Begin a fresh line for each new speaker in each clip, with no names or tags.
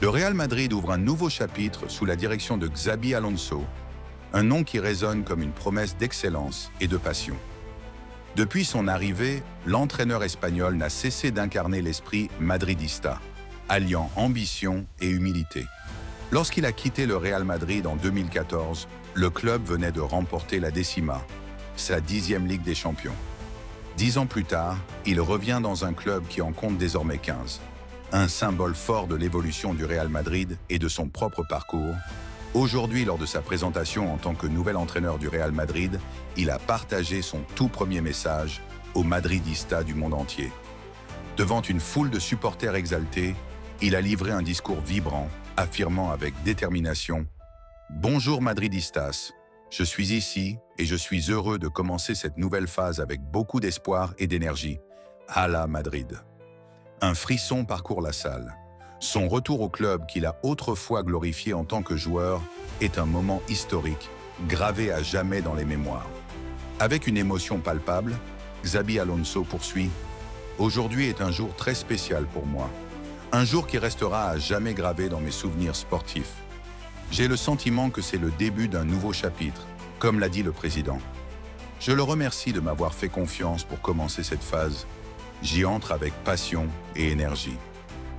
Le Real Madrid ouvre un nouveau chapitre sous la direction de Xabi Alonso, un nom qui résonne comme une promesse d'excellence et de passion. Depuis son arrivée, l'entraîneur espagnol n'a cessé d'incarner l'esprit madridista, alliant ambition et humilité. Lorsqu'il a quitté le Real Madrid en 2014, le club venait de remporter la Décima, sa 10e Ligue des Champions. 10 ans plus tard, il revient dans un club qui en compte désormais 15. Un symbole fort de l'évolution du Real Madrid et de son propre parcours. Aujourd'hui, lors de sa présentation en tant que nouvel entraîneur du Real Madrid, il a partagé son tout premier message aux Madridistas du monde entier. Devant une foule de supporters exaltés, il a livré un discours vibrant, affirmant avec détermination « Bonjour Madridistas, je suis ici et je suis heureux de commencer cette nouvelle phase avec beaucoup d'espoir et d'énergie. Hala Madrid ». Un frisson parcourt la salle. Son retour au club qu'il a autrefois glorifié en tant que joueur est un moment historique, gravé à jamais dans les mémoires. Avec une émotion palpable, Xabi Alonso poursuit « Aujourd'hui est un jour très spécial pour moi. Un jour qui restera à jamais gravé dans mes souvenirs sportifs. J'ai le sentiment que c'est le début d'un nouveau chapitre, comme l'a dit le président. Je le remercie de m'avoir fait confiance pour commencer cette phase. J'y entre avec passion et énergie.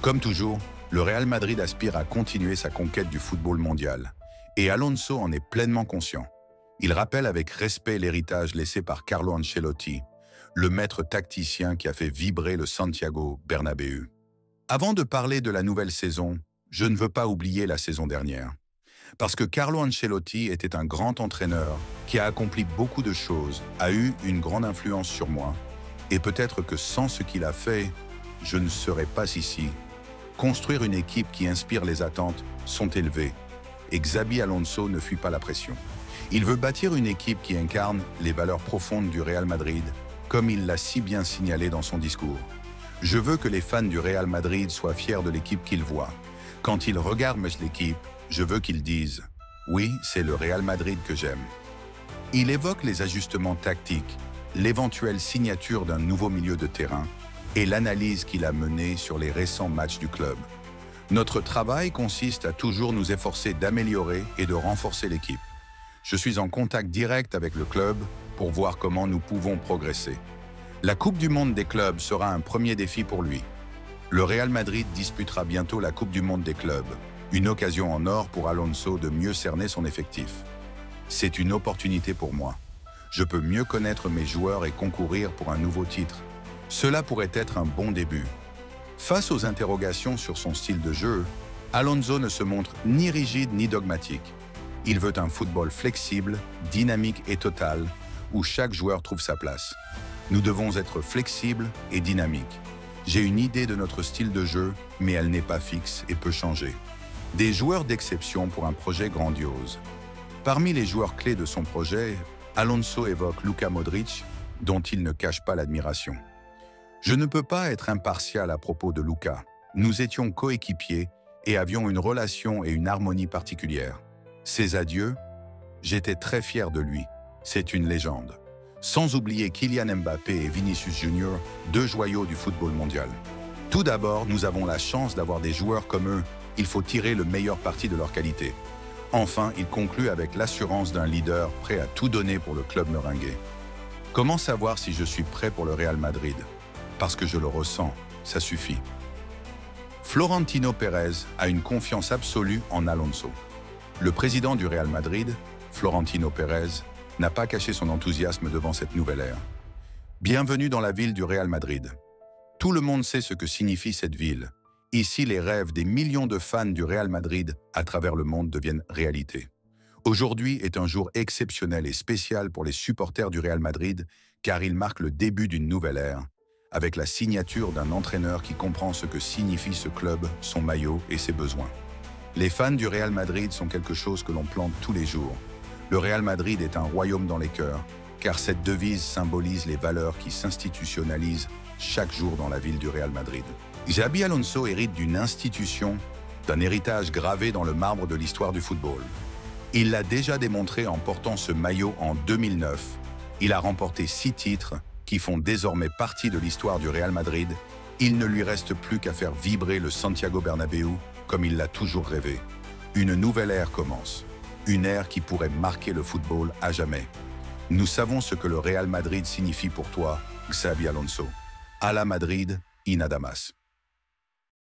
Comme toujours, le Real Madrid aspire à continuer sa conquête du football mondial. Et Alonso en est pleinement conscient. Il rappelle avec respect l'héritage laissé par Carlo Ancelotti, le maître tacticien qui a fait vibrer le Santiago Bernabéu. Avant de parler de la nouvelle saison, je ne veux pas oublier la saison dernière. Parce que Carlo Ancelotti était un grand entraîneur qui a accompli beaucoup de choses, a eu une grande influence sur moi. Et peut-être que sans ce qu'il a fait, je ne serais pas ici. Construire une équipe qui inspire les attentes sont élevées. Et Xabi Alonso ne fuit pas la pression. Il veut bâtir une équipe qui incarne les valeurs profondes du Real Madrid, comme il l'a si bien signalé dans son discours. Je veux que les fans du Real Madrid soient fiers de l'équipe qu'ils voient. Quand ils regardent l'équipe, je veux qu'ils disent « Oui, c'est le Real Madrid que j'aime ». Il évoque les ajustements tactiques, l'éventuelle signature d'un nouveau milieu de terrain et l'analyse qu'il a menée sur les récents matchs du club. Notre travail consiste à toujours nous efforcer d'améliorer et de renforcer l'équipe. Je suis en contact direct avec le club pour voir comment nous pouvons progresser. La Coupe du Monde des clubs sera un premier défi pour lui. Le Real Madrid disputera bientôt la Coupe du Monde des clubs, une occasion en or pour Alonso de mieux cerner son effectif. C'est une opportunité pour moi. Je peux mieux connaître mes joueurs et concourir pour un nouveau titre. Cela pourrait être un bon début. Face aux interrogations sur son style de jeu, Alonso ne se montre ni rigide ni dogmatique. Il veut un football flexible, dynamique et total, où chaque joueur trouve sa place. Nous devons être flexibles et dynamiques. J'ai une idée de notre style de jeu, mais elle n'est pas fixe et peut changer. Des joueurs d'exception pour un projet grandiose. Parmi les joueurs clés de son projet, Alonso évoque Luka Modric, dont il ne cache pas l'admiration. Je ne peux pas être impartial à propos de Luka. Nous étions coéquipiers et avions une relation et une harmonie particulière. Ses adieux, j'étais très fier de lui. C'est une légende. Sans oublier Kylian Mbappé et Vinicius Junior, deux joyaux du football mondial. Tout d'abord, nous avons la chance d'avoir des joueurs comme eux. Il faut tirer le meilleur parti de leur qualité. Enfin, il conclut avec l'assurance d'un leader prêt à tout donner pour le club merengue. Comment savoir si je suis prêt pour le Real Madrid? Parce que je le ressens, ça suffit. Florentino Pérez a une confiance absolue en Alonso. Le président du Real Madrid, Florentino Pérez, n'a pas caché son enthousiasme devant cette nouvelle ère. Bienvenue dans la ville du Real Madrid. Tout le monde sait ce que signifie cette ville. Ici, les rêves des millions de fans du Real Madrid à travers le monde deviennent réalité. Aujourd'hui est un jour exceptionnel et spécial pour les supporters du Real Madrid car il marque le début d'une nouvelle ère, avec la signature d'un entraîneur qui comprend ce que signifie ce club, son maillot et ses besoins. Les fans du Real Madrid sont quelque chose que l'on plante tous les jours. Le Real Madrid est un royaume dans les cœurs, car cette devise symbolise les valeurs qui s'institutionnalisent chaque jour dans la ville du Real Madrid. Xabi Alonso hérite d'une institution, d'un héritage gravé dans le marbre de l'histoire du football. Il l'a déjà démontré en portant ce maillot en 2009. Il a remporté 6 titres qui font désormais partie de l'histoire du Real Madrid Il ne lui reste plus qu'à faire vibrer le Santiago Bernabéu comme il l'a toujours rêvé. Une nouvelle ère commence. Une ère qui pourrait marquer le football à jamais. Nous savons ce que le Real Madrid signifie pour toi, Xabi Alonso. À la Madrid, y nada más.